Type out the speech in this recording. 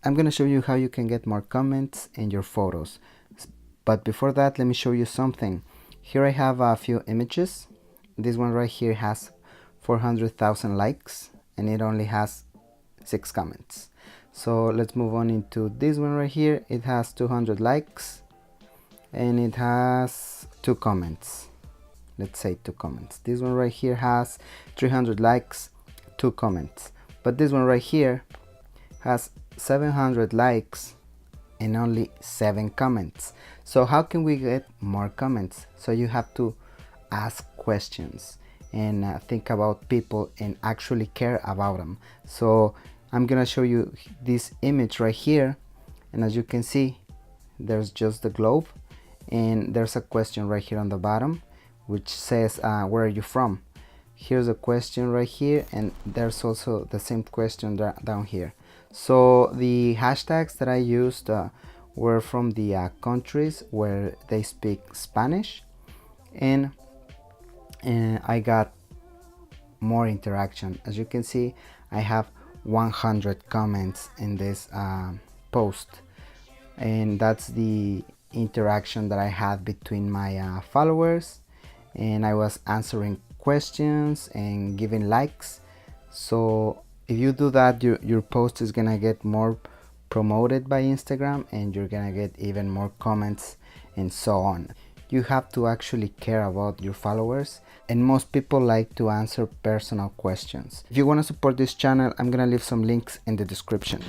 I'm gonna show you how you can get more comments in your photos. But before that, let me show you something. Here I have a few images. This one right here has 400,000 likes and it only has 6 comments. So let's move on into this one right here. It has 200 likes and it has 2 comments. Let's say 2 comments. This one right here has 300 likes, 2 comments. But this one right here has 700 likes and only 7 comments. So how can we get more comments? So you have to ask questions and think about people and actually care about them. So I'm gonna show you this image right here, and as you can see, there's just the globe and there's a question right here on the bottom which says where are you from. Here's a question right here, and there's also the same question down here. So the hashtags that I used were from the countries where they speak Spanish, and I got more interaction. As you can see, I have 100 comments in this post, and that's the interaction that I had between my followers, and I was answering questions and giving likes. So if you do that, your post is gonna get more promoted by Instagram and you're gonna get even more comments and so on. You have to actually care about your followers, and most people like to answer personal questions. If you want to support this channel, I'm gonna leave some links in the description.